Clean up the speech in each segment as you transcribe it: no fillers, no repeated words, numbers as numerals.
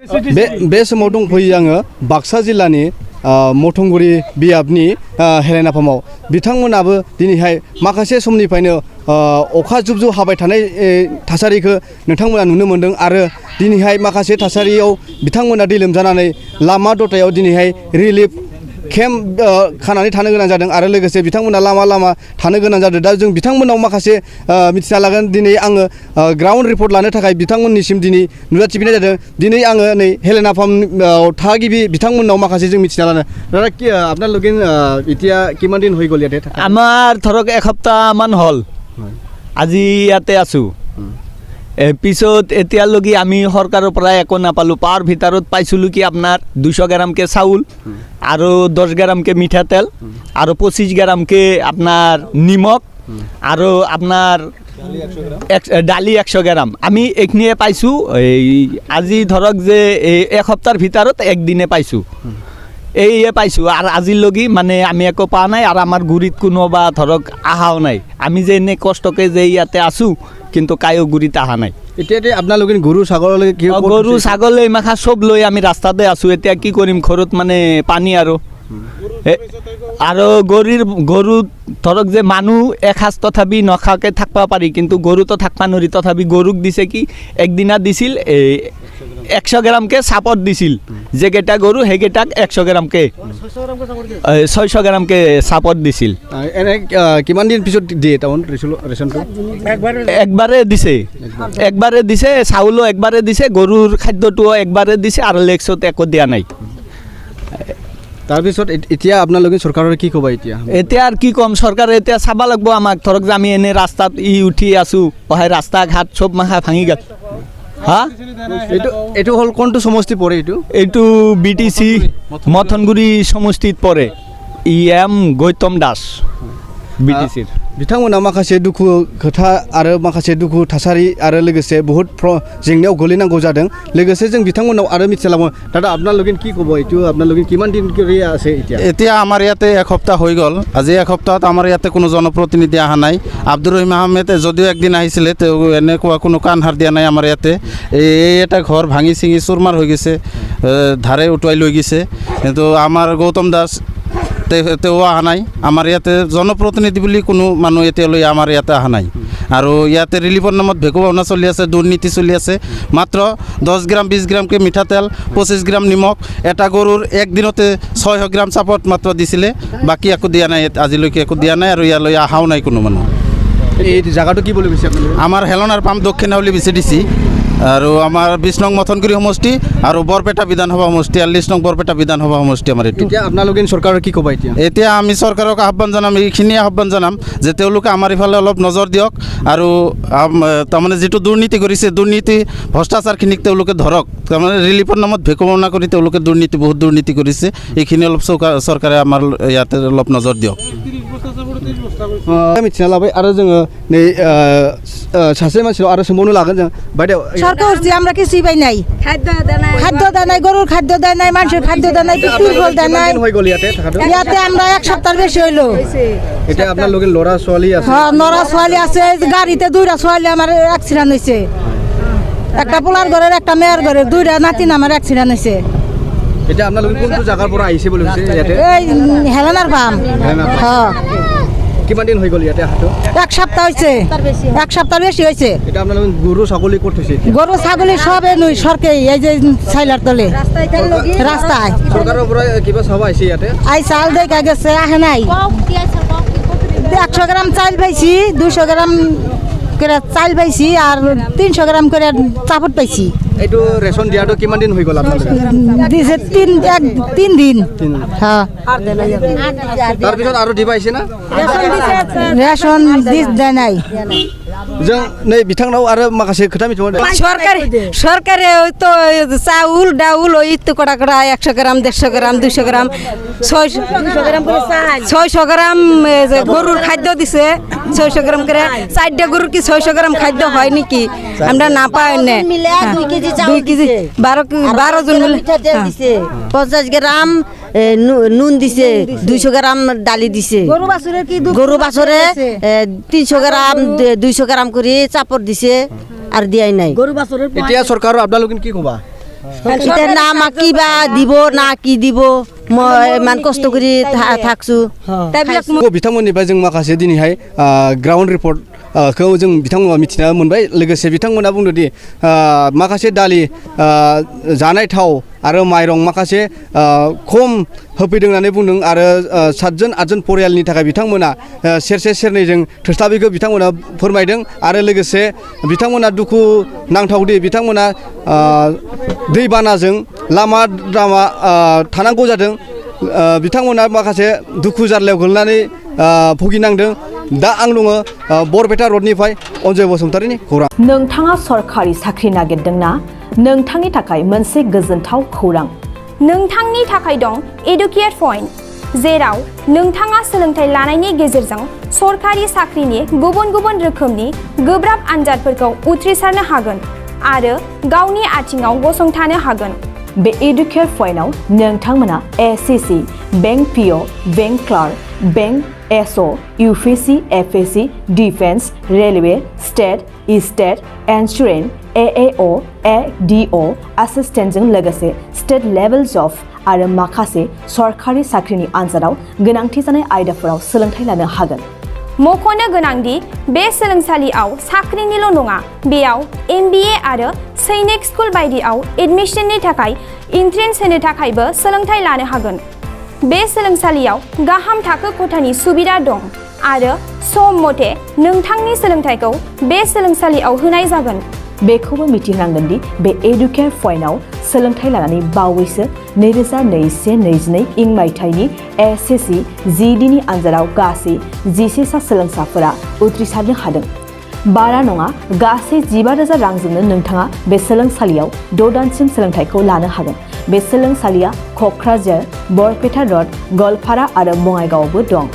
बे समाव दंफैयो आङो बाक्सा जिल्लानि मथंगुरि बियाबनि हेलेना फार्माव बिथांमोनाबो दिनैहाय माखासे समनिफ्रायनो अखा जुब जुब हाबाय थानाय थासारिखौ नोंथांमोना नुनो मोन्दों आरो दिनैहाय माखासे थासारियाव बिथांमोना दै लोमजानानै लामा दथायाव दिनैहाय रिलिफ केम्प खानानै थानो गोनां जादों आरो लोगोसे बिथांमोना लामा लामा थानो गोनां जादों। दा जों बिथांमोनाव माखासे मिथिना लागोन। दिनै आङो ग्राउन्ड रिपर्ट लानो थाखाय बिथांमोननिसिम दिनै नुजाथिफिननाय जादों। दिनै आङो नै हेलेना फार्म थागिबि बिथांमोननाव माखासे जों मिथिना लानो। दादा কি আপনার লগিন এতিয়া কিমান দিন হৈ গ'ল ইয়াতে? আমাৰ ধৰক এসপ্তাহমান হ'ল আজি ইয়াতে আছোঁ। পিছত এতিয়ালৈকে আমি চৰকাৰৰ পৰা একো নাপালোঁ। পাৰ ভিতৰত পাইছিলোঁ কি আপোনাৰ 200 গ্ৰামকৈ চাউল আৰু 10 গ্ৰামকৈ মিঠাতেল আৰু 25 গ্ৰামকৈ আপোনাৰ নিমখ আৰু আপোনাৰ দালি 100 গ্ৰাম আমি এইখিনিয়ে পাইছোঁ। আজি ধৰক যে এসপ্তাহৰ ভিতৰত একদিনে পাইছোঁ, এইয়ে পাইছোঁ আৰু আজিলৈকে মানে আমি একো পোৱা নাই আৰু আমাৰ গুৰিত কোনোবা ধৰক আহাও নাই। আমি যে এনে কষ্টকৈ যে ইয়াতে আছোঁ কিন্তু কায়ো গুৰিত অহা নাই। এতিয়া আপোনালোকে গৰু ছাগললৈ কি গৰু ছাগল এইমাখা চব লৈ আমি ৰাস্তাতে আছোঁ। এতিয়া কি কৰিম, ঘৰত মানে পানী আৰু গৰু ধৰক যে মানুহ এসাঁজ তথাপি নখাকৈ থাকিব পাৰি কিন্তু গৰুতো থাকিব নোৱাৰি। তথাপি গৰুক দিছে কি একদিনা দিছিল 100 গ্ৰামকৈ চাপত দিছিল, যেকেইটা গৰু সেইকেইটাক 100 গ্ৰামকৈ 600 গ্ৰামকৈ চাপত দিছিল। এনে কিমান দিন পিছত দিয়ে টাউন ৰেচনটো? একবাৰে দিছে চাউলো একবাৰে দিছে, গৰুৰ খাদ্যটোও একবাৰে দিছে আৰু লেক্সত একো দিয়া নাই। তাৰপিছত এতিয়া আপোনালোকে চৰকাৰৰ কি ক'বা? এতিয়া আৰু কি ক'ম, চৰকাৰে এতিয়া চাব লাগিব আমাক। ধৰক যে আমি এনে ৰাস্তাত উঠি আছোঁ, অহাই ৰাস্তা ঘাট চব মাখা ভাঙি গ'ল। হা এইটো হ'ল কোনটো সমষ্টি পৰে? এইটো BTC মথনগুৰি সমষ্টিত পৰে। গৌতম দাস BTCৰ। बिथांमोना माखासे दुखु खोथा आरो माखासे दुखु थासारि आरो लोगोसे बहुत जेंनायाव गोलैनांगौ जादों। लोगोसे जों बिथांमोनाव आरो मिथिलाङो। दादा আপোনালোকে কি ক'ব? এইটো আপোনালোকে কিমান দিন কৰি আছে এতিয়া? এতিয়া আমাৰ ইয়াতে এসপ্তাহ হৈ গ'ল। আজি এসপ্তাহত আমাৰ ইয়াতে কোনো জনপ্ৰতিনিধি অহা নাই। আব্দুর রহিম আহমেদ যদিও একদিন আহিছিলে, তেওঁ এনেকুৱা কোনো কাণ সাৰ দিয়া নাই আমাৰ ইয়াতে। এই এটা ঘৰ ভাঙি চিঙি চুৰমাৰ হৈ গৈছে, ধাৰে উটুৱাই লৈ গৈছে। কিন্তু আমাৰ গৌতম দাস তেওঁ অহা নাই। আমাৰ ইয়াতে জনপ্ৰতিনিধি বুলি কোনো মানুহ এতিয়ালৈ আমাৰ ইয়াতে অহা নাই। আৰু ইয়াতে ৰিলিফৰ নামত ভেকু ভাওনা চলি আছে, দুৰ্নীতি চলি আছে। মাত্ৰ 10 গ্ৰাম 20 গ্ৰামকৈ মিঠাতেল, 25 গ্ৰাম নিমখ, এটা গৰুৰ একদিনতে 600 গ্ৰাম চাপত মাত্ৰ দিছিলে, বাকী একো দিয়া নাই। আজিলৈকে একো দিয়া নাই আৰু ইয়ালৈ অহাও নাই কোনো মানুহ। এই জায়গাটো কি বুলি কৈছে আপোনালোকে? আমাৰ হেলনাৰ পাম্প দক্ষিণাৱলী BCDC আৰু আমাৰ 20 নং মথনগুৰি সমষ্টি আৰু বৰপেটা বিধানসভা সমষ্টি, 40 নং বৰপেটা বিধানসভা সমষ্টি আমাৰ এইটো। এতিয়া আপোনালোকে চৰকাৰৰ কি ক'বা? এতিয়া আমি চৰকাৰক আহ্বান জনাম, এইখিনিয়ে আহ্বান জনাম যে তেওঁলোকে আমাৰ ইফালে অলপ নজৰ দিয়ক আৰু তাৰমানে যিটো দুৰ্নীতি কৰিছে, দুৰ্নীতি ভ্ৰষ্টাচাৰখিনিক তেওঁলোকে ধৰক। তাৰমানে ৰিলিফৰ নামত ভেকু ভাওনা কৰি তেওঁলোকে বহুত দুৰ্নীতি কৰিছে। এইখিনি অলপ চৰকাৰে আমাৰ ইয়াতে অলপ নজৰ দিয়ক। मिथिना लाबाय आरो जोङो नै सासे मानसिनाव आरो सोंबावनो लागोन जों। बायदेव সরকার যে আমরা কিছু পাই নাই, খাদ্য দেয় নাই, গরুর খাদ্য দেয় নাই, মানুষের খাদ্য দেয় নাই, পিতুল দেয় নাই। হৈ গ'ল ইয়াতে থাকাটো? ইয়াতে আমরা এক সপ্তাহ বেশি হইলো। এটা আপোনালোকে ল'ৰা ছোৱালী আছে? হ্যাঁ, নরা ছোৱালী আছে। গাড়িতে 2টা ছোৱালী আমার অ্যাক্সিডেন্ট হয়েছে। একটা পোলার ঘরের একটা মেয়ের ঘরের 2টা নাতিন আমার অ্যাক্সিডেন্ট হয়েছে। এটা আপোনালোকে কোনটো জায়গাৰ পৰা আহিছে বুলি কৈছে ইয়াতে? এই হেলেনার ফার্ম। হ্যাঁ। কিমান দিন হৈ গ'ল ইয়াতে আহাটো? এক সপ্তাহ হয়েছে। এক সপ্তাহ বেশি হয়েছে। এটা আপোনালোকে গৰু ছাগলী ক'ত থৈছে? গরু ছাগলী সবে নই সরকারি এই যে ছাইলার তলে রাস্তায়। চৰকাৰৰ পৰা কিবা চাব আহিছে ইয়াতে? আই চাল দেখা গেছে, আহে নাই। 100 গ্রাম চাল পাইছি, 200 গ্রাম করে চাল পাইছি আর 300 গ্রাম করে চাপত পাইছি। এইটো ৰেচন দিয়াটো কিমান দিন হৈ গ'ল আপোনালোকে? দিছে 3 দিন। হ্যাঁ, তাৰপিছত আৰু দিব আহিছে না? রেশন দেয় নাই। जों नै बिथांनाव आरो माखासे खोथा मिथिबावदों। সরকারে ওই তো চাউল ডাউল ওই তো কড়া কড়া 100 গ্রাম 150 গ্রাম 200 গ্রাম 600 গ্রাম গরুর খাদ্য দিছে। 600 গ্রাম করে 4টা গরুর কি 600 গ্রাম খাদ্য হয় নাকি? আমরা না পাই না। 2 কেজি 12 জন মিলে 50 গ্রাম নুন দিছে, 200 গ্রাম ডালি দিছে। গরু বাছরে 300 গ্রাম 200 গ্রাম করে চাপড় দিছে আর দিয়াই নাই। এতিয়া চৰকাৰৰ আপোনালোকে কি ক'বা? এতিয়া না আমাক কিবা দিব না কি দিব মই ইমান কষ্ট কৰি থাকছো बिथांमोननिफ्राय जों माखासे दिनैहाय ग्राउन्ड रिपर्ट खौ जों बिथांमोना मिथिना मोनबाय लोगोसे बिथांमोना बुंदोंदि माखासे दालि जानाय थाव आरो माइरं माखासे खम होफैदों होननानै बुंदों आरो 7 8 परियालनि थाखाय बिथांमोना सेरसे सेरनैजों थोस्लाबैखौ बिथांमोना फोरमायदों आरो लोगोसे बिथांमोना दुखु नांथावदि बिथांमोना दैबानाजों लामा दामा थानांगौ जादों बिथांमोना माखासे दुखु जारलायाव गोलैनानै भुगिनांदों दा आं दङ बरपेटा रडनिफ्राय अनजय बसुमतारिनि खौरां नोंथाङा सरखारि साख्रि नागिरदोंना नोंथांनि थाखाय मोनसे गोजोनथाव खौरां नोंथांनि थाखाय दं एडुकेट पइन्ट जेराव नोंथाङा सोलोंथाइ लानायनि गेजेरजों सरखारि साख्रिनि गुबुन गुबुन रोखोमनि गोब्राब आनजादफोरखौ उथ्रिसारनो हागोन आरो गावनि आथिङाव गसंथानो हागोन बे एडुकेट पइन्टआव नोंथांमोना SSC bank PO bank clerk bank SO UPSC FSC defence railway state insurance एएअ एडिअ एसिस्टेन्टजों लोगोसे स्टेट लेभेल जब आरो माखासे सरखारि साख्रिनि आनजादाव गोनांथि जानाय आयदाफोराव सोलोंथाइ लानो हागोन मख'नो गोनांदि बे सोलोंसालियाव साख्रिनिल' नङा बेयाव MBA आरो सैनिक स्कुल बायदियाव एडमिशननि थाखाय एन्ट्रेन्स होनो थाखायबो सोलोंथाइ लानो हागोन बे सोलोंसालियाव गाहाम थाखो खथानि सुबिदा दं आरो सम मथे नोंथांनि सोलोंथाइखौ बे सोलोंसालियाव होनाय जागोन बेखौबो मिथिनांगोन दि बे एडुकेट पइन्टआव सोलोंथाइ लानानै बावैसो 2021-22 इं मायथाइनि एसएससि जिडिनि आनजादाव गासै 11 सा सोलोंसाफोरा उथ्रिसारनो हादों बारा नङा गासै 15,000 रांजोंनो नोंथाङा बे सोलोंसालियाव 6 दानसिम सोलोंथाइखौ लानो हागोन बे सोलोंसालिया क'क्राझार बरपेटा रड गवालपारा आरो बङाइगावआवबो दं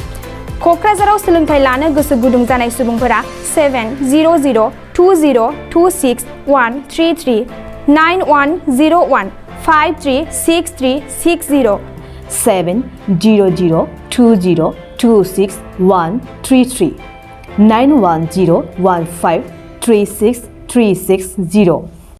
क'क्राझाराव सोलोंथाइ लानो गोसो गुदुं जानाय सुबुंफोरा 70020261333 9101 536360 70020261333 9101536360